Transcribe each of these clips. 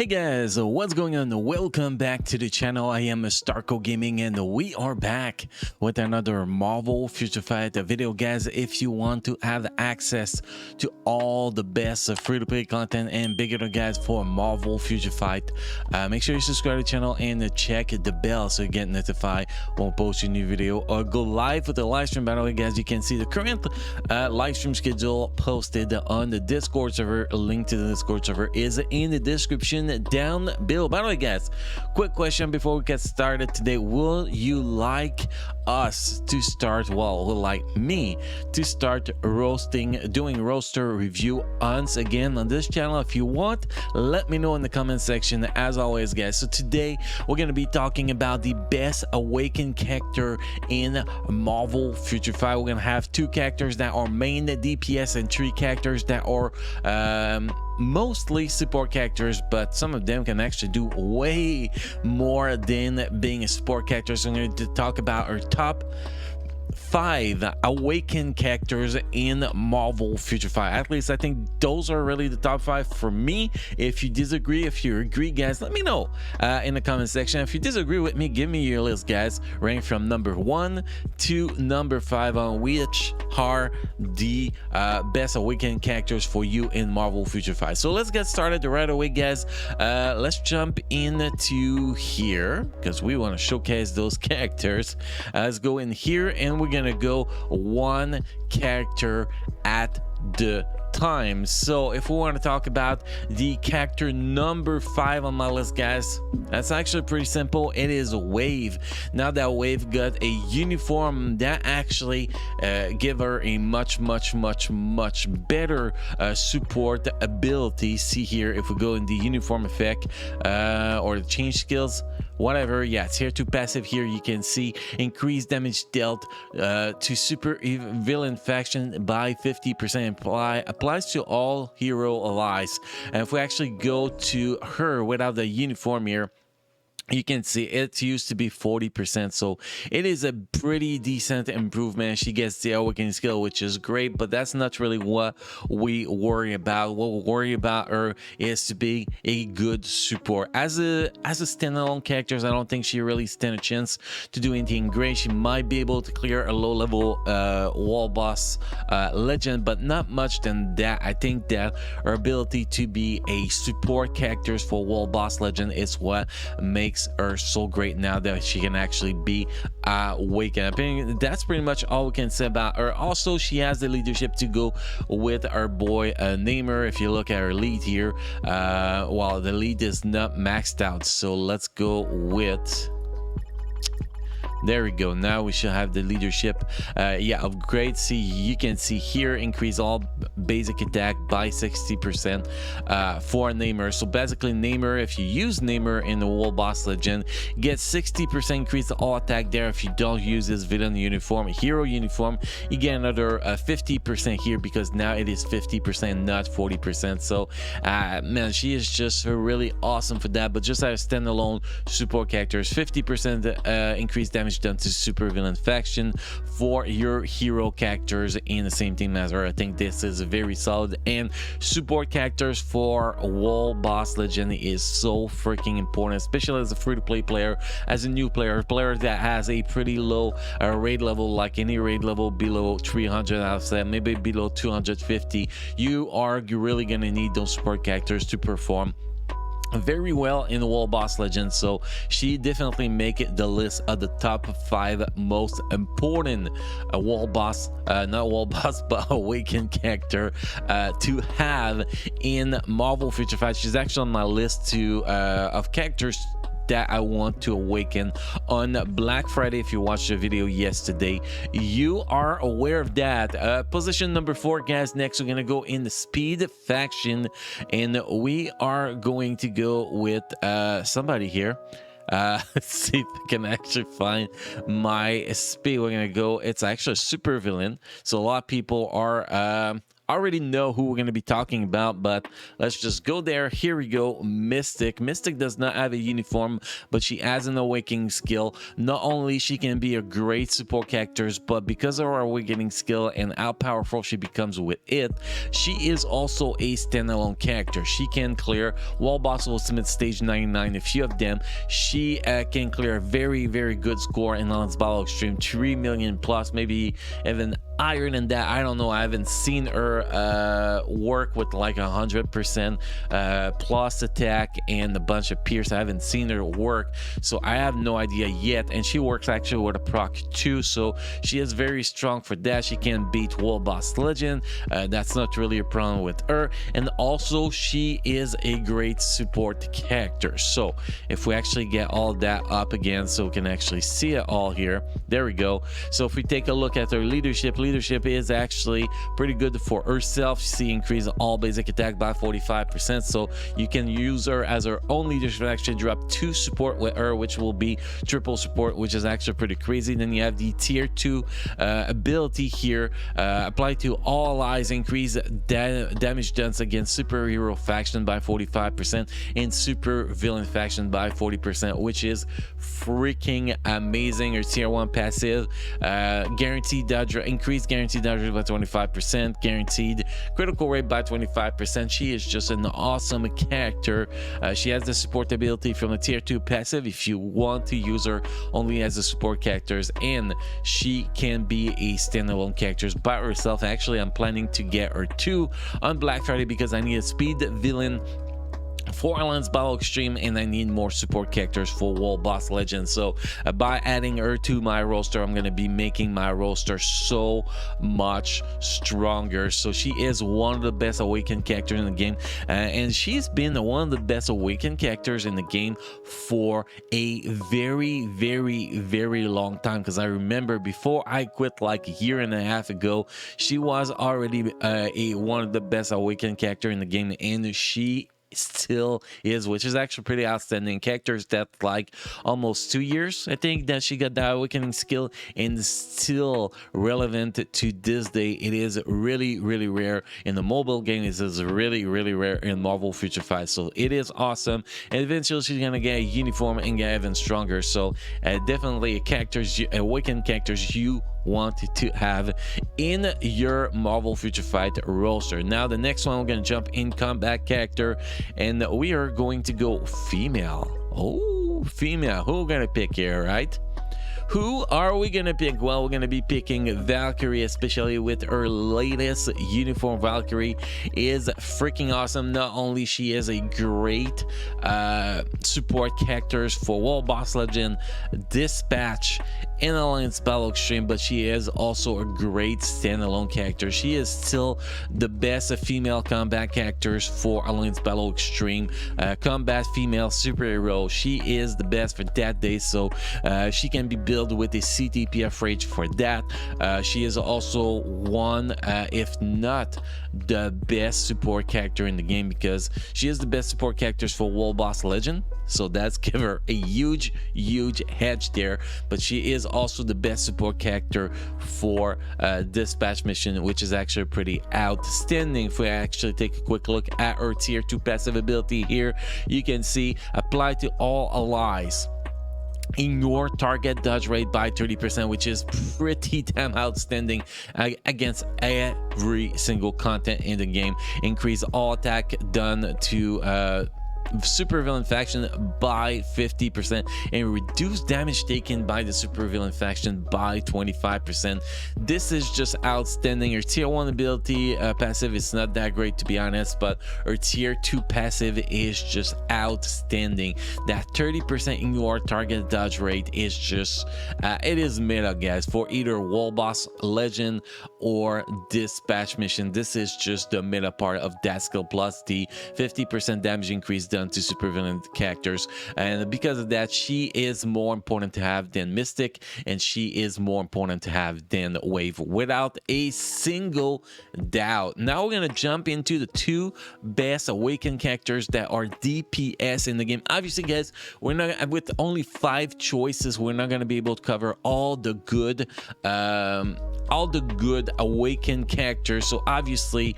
Hey guys, what's going on? Welcome back to the channel. I am Starco Gaming and we are back with another Marvel Future Fight video. Guys, if you want to have access to all the best free-to-play content and bigger guys for Marvel Future Fight, make sure you subscribe to the channel and check the bell so you get notified when we post a new video or go live with the live stream. By the way, guys, you can see the current live stream schedule posted on the Discord server. A link to the Discord server is in the description down below. By the way, guys, quick question before we get started today. Will you like us to start, like me to start doing roster review once again on this channel? If you want, let me know in the comment section as always, guys. So today we're going to be talking about the best awakened character in Marvel Future Fight. We're going to have 2 characters that are main DPS and 3 characters that are mostly support characters, but some of them can actually do way more than being a support character. So I'm going to talk about our top 5 awakened characters in Marvel Future Fight. At least I think those are really the top 5 for me. If you disagree, if you agree, guys, let me know in the comment section. If you disagree with me, give me your list, guys, ranking from number 1 to number 5 on which are the best awakened characters for you in Marvel Future Fight. So let's get started right away, guys. Let's jump into here because we want to showcase those characters. Let's go in here and we're gonna go one character at the time. So if we want to talk about the character number 5 on my list, guys, that's actually pretty simple. It is Wave. Now that Wave got a uniform that actually give her a much better support ability. See here, if we go in the uniform effect or the change skills, whatever, yeah, it's here to passive. Here you can see increased damage dealt to super villain faction by 50%. Applies to all hero allies. And if we actually go to her without the uniform here, you can see it used to be 40%, so it is a pretty decent improvement. She gets the awakening skill, which is great, but that's not really what we worry about. What we worry about her is to be a good support. As a standalone character, I don't think she really stand a chance to do anything great. She might be able to clear a low-level wall boss legend, but not much than that. I think that her ability to be a support character for wall boss legend is what makes her so great now that she can actually be awakened. I think that's pretty much all we can say about her. Also, she has the leadership to go with our boy Namer. If you look at her lead here, well, the lead is not maxed out, so let's go with, there we go. Now we should have the leadership. Yeah, upgrade. See, you can see here, increase all basic attack by 60% for Namer. So basically, Namer, if you use Namer in the wall boss legend, get 60% increase to all attack there. If you don't use this villain uniform, hero uniform, you get another 50% here because now it is 50%, not 40%. So man, she is just really awesome for that. But just as standalone support characters, 50% increased damage done to super villain faction for your hero characters in the same team as her. I think this is very solid, and support characters for wall boss legend is so freaking important, especially as a free-to-play player, as a new player that has a pretty low raid level, like any raid level below 300, I'll say maybe below 250. You are really gonna need those support characters to perform very well in the wall boss legend. So she definitely make it the list of the top 5 most important wall boss, not wall boss, but awakened character to have in Marvel Future Fight. She's actually on my list of characters that I want to awaken on Black Friday. If you watched the video yesterday, you are aware of that. Position number 4, guys. Next, we're gonna go in the speed faction, and we are going to go with somebody here. Let's see if I can actually find my speed. We're gonna go, it's actually a super villain, so a lot of people are already know who we're going to be talking about, but let's just go there. Here we go. Mystic does not have a uniform, but she has an awakening skill. Not only she can be a great support character, but because of her awakening skill and how powerful she becomes with it, she is also a standalone character. She can clear wall boss ultimate stage 99, a few of them. She can clear a very good score in Alliance Battle Extreme, 3 million plus, maybe even higher than that. I don't know. I haven't seen her work with like 100% plus attack and a bunch of pierce. I haven't seen her work, so I have no idea yet. And she works actually with a proc too, so she is very strong for that. She can beat Wall Boss Legend. That's not really a problem with her. And also she is a great support character. So if we actually get all that up again so we can actually see it all here, there we go. So if we take a look at her leadership is actually pretty good for herself. She increases all basic attack by 45%, so you can use her as her own leadership. Actually drop 2 support with her, which will be triple support, which is actually pretty crazy. Then you have the tier 2 ability here, apply to all allies, increase damage done against superhero faction by 45% and super villain faction by 40%, which is freaking amazing. Her tier 1 passive, guaranteed dodge, increased guaranteed dodge rate by 25%, guaranteed critical rate by 25%. She is just an awesome character. She has the support ability from the tier 2 passive if you want to use her only as a support characters, and she can be a standalone character by herself. Actually, I'm planning to get her too on Black Friday because I need a speed villain for Alliance Battle Extreme and I need more support characters for Wall Boss Legend. So by adding her to my roster, I'm going to be making my roster so much stronger. So she is one of the best awakened characters in the game, and she's been one of the best awakened characters in the game for a very long time, because I remember before I quit like a year and a half ago, she was already one of the best awakened character in the game, and she still is, which is actually pretty outstanding. Characters that like almost 2 years, I think, that she got that awakening skill and still relevant to this day. It is really rare in the mobile game. It is really rare in Marvel Future Fight, so it is awesome. And eventually she's gonna get a uniform and get even stronger. So definitely awakened characters you want to have in your Marvel Future Fight roster. Now the next one, we're going to jump in combat character, and we are going to go female. Oh, female. Who are we going to pick here, right? Who are we gonna pick? Well, we're gonna be picking Valkyrie, especially with her latest uniform. Valkyrie is freaking awesome. Not only she is a great support characters for Wall Boss Legend, Dispatch, and Alliance Battle Extreme, but she is also a great standalone character. She is still the best female combat characters for Alliance Battle Extreme. Combat female superhero. She is the best for that day, so she can be built with a CTPF rage for that. She is also one, if not the best support character in the game, because she is the best support characters for Wall Boss Legend, so that's give her a huge hedge there. But she is also the best support character for Dispatch mission, which is actually pretty outstanding. If we actually take a quick look at her tier 2 passive ability here, you can see apply to all allies in your target dodge rate by 30%, which is pretty damn outstanding against every single content in the game. Increase all attack done to super villain faction by 50% and reduce damage taken by the super villain faction by 25%. This is just outstanding. Her tier 1 ability passive is not that great, to be honest, but her tier 2 passive is just outstanding. That 30% in your target dodge rate is just it is meta, guys, for either Wall Boss Legend or Dispatch mission. This is just the meta part of that skill, plus the 50% damage increase done villain to super villain characters, and because of that, she is more important to have than Mystic, and she is more important to have than Wave, without a single doubt. Now we're gonna jump into the two best awakened characters that are DPS in the game. Obviously, guys, we're not, with only 5 choices, we're not gonna be able to cover all the good awakened characters. So obviously,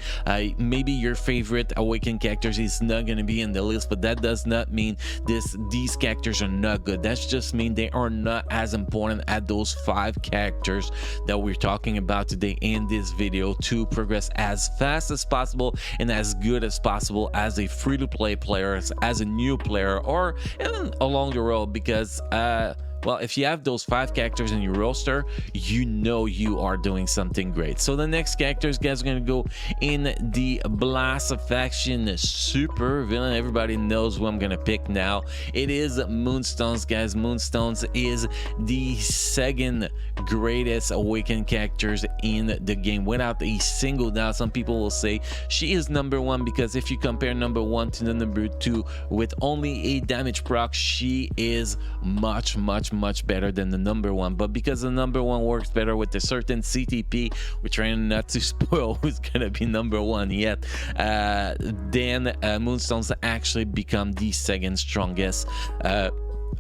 maybe your favorite awakened characters is not going to be in the list, but that does not mean these characters are not good. That's just mean they are not as important as those 5 characters that we're talking about today in this video, to progress as fast as possible and as good as possible as a free-to-play player, as a new player, or even along the road. Because well, if you have those 5 characters in your roster, you know you are doing something great. So the next characters, guys, are going to go in the Blast Faction super villain. Everybody knows who I'm going to pick now. It is Moonstones, guys. Moonstones is the second greatest awakened characters in the game, without a single doubt. Some people will say she is number 1, because if you compare number 1 to the number 2 with only a damage proc, she is much better than the number 1. But because the number 1 works better with a certain CTP, we're trying not to spoil who's gonna be number 1 yet, then Moonstones actually become the second strongest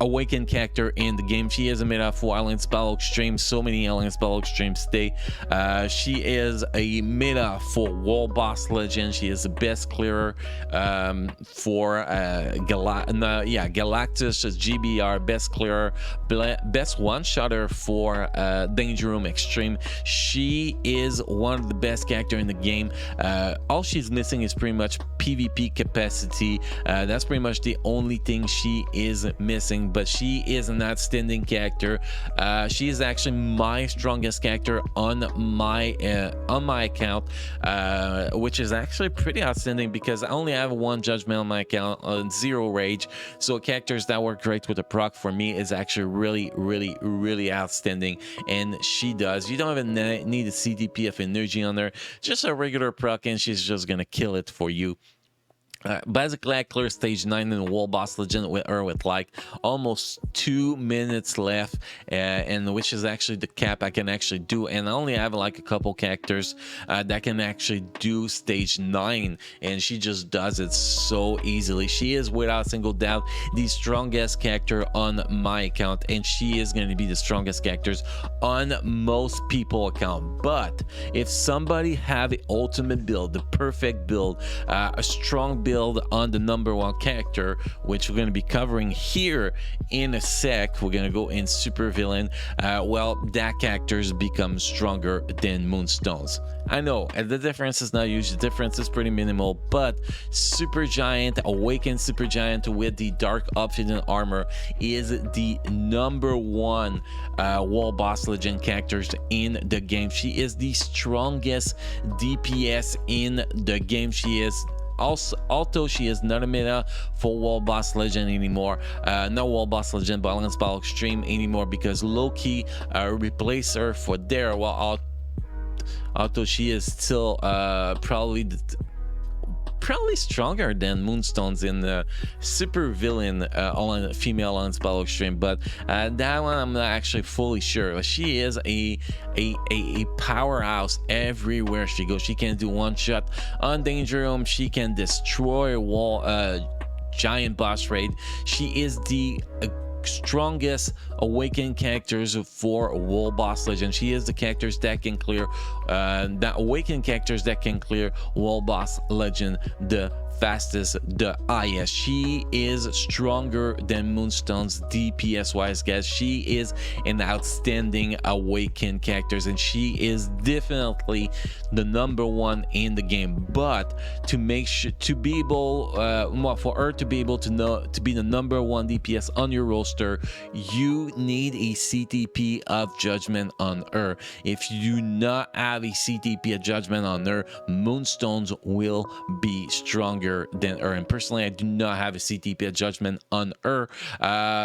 awakened character in the game. She is a meta for Alien Spell Extreme. So many Alien Spell Extreme stay. She is a meta for Wall Boss Legend. She is the best clearer for Galactus GBR, best clearer, best one-shotter for Danger Room Extreme. She is one of the best character in the game. All she's missing is pretty much PvP capacity. That's pretty much the only thing she is missing, but she is an outstanding character. She is actually my strongest character on my account, which is actually pretty outstanding, because I only have 1 judgment on my account, on 0 rage. So characters that work great with a proc for me is actually really outstanding, and she does. You don't even need a CDP of energy on her, just a regular proc, and she's just gonna kill it for you. Basically, I cleared stage 9 in Wall Boss Legend with her with like almost 2 minutes left, and which is actually the cap I can actually do. And I only have like a couple characters that can actually do stage 9, and she just does it so easily. She is without single doubt the strongest character on my account, and she is going to be the strongest characters on most people account. But if somebody have the ultimate build, the perfect build, a strong build on the number 1 character, which we're going to be covering here in a sec, we're going to go in super villain, well, that characters become stronger than Moonstones. I know the difference is not huge, the difference is pretty minimal, but Supergiant, awakened Supergiant with the dark obsidian armor, is the number 1 Wall Boss Legend characters in the game. She is the strongest DPS in the game. She is also, although she is not a meta for Wall Boss Legend anymore, not Wall Boss Legend, but Alien Spell Extreme anymore, because Loki replaced her for there. Well, although she is still probably stronger than Moonstones in the super villain female on Spell Extreme, but that one I'm not actually fully sure. She is a powerhouse everywhere she goes. She can do one shot on Danger Room. She can destroy wall giant boss raid. She is the strongest awakened characters for Wall Boss Legend. She is the characters that can clear that awakened characters that can clear Wall Boss Legend the fastest, the highest. She is stronger than Moonstone's DPS wise, guys. She is an outstanding awakened characters, and she is definitely the number 1 in the game. But to make sure to be able for her to be able to be the number 1 DPS on your roster, you need a CTP of judgment on her. If you do not have a CTP of judgment on her, Moonstones will be stronger stronger than her, and personally I do not have a CTP adjustment on her.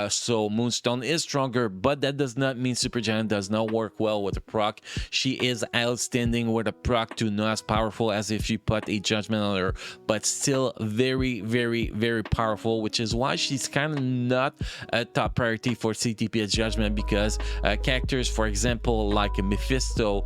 So Moonstone is stronger, but that does not mean Supergiant does not work well with a proc. She is outstanding with a proc too, not as powerful as if you put a judgment on her, but still very, very, very powerful, which is why she's kind of not a top priority for CTP adjustment, because characters, for example, like Mephisto,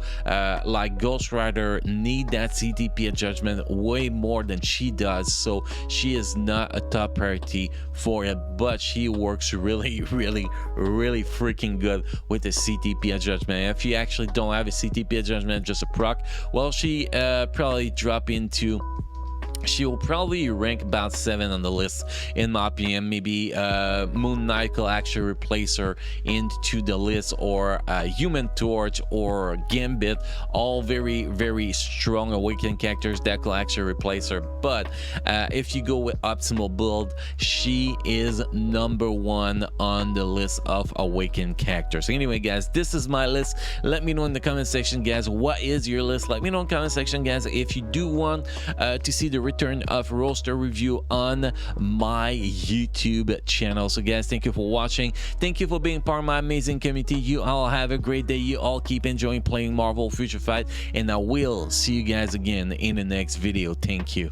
like Ghost Rider, need that CTP adjustment way more than she does. So she is not a top priority for it, but she works really, really, really freaking good with the CTP adjustment. If you actually don't have a CTP adjustment, just a proc, well, she probably drop into, she will probably rank about 7 on the list in my opinion. Maybe Moon Knight will actually replace her into the list, or Human Torch or Gambit, all very, very strong awakened characters that will actually replace her. But if you go with optimal build, she is #1 on the list of awakened characters. Anyway guys, this is my list. Let me know in the comment section guys, what is your list? Let me know in the comment section guys if you do want to see the return of roster review on my YouTube channel. So guys, thank you for watching, thank you for being part of my amazing community. You all have a great day, you all keep enjoying playing Marvel Future Fight, and I will see you guys again in the next video. Thank you.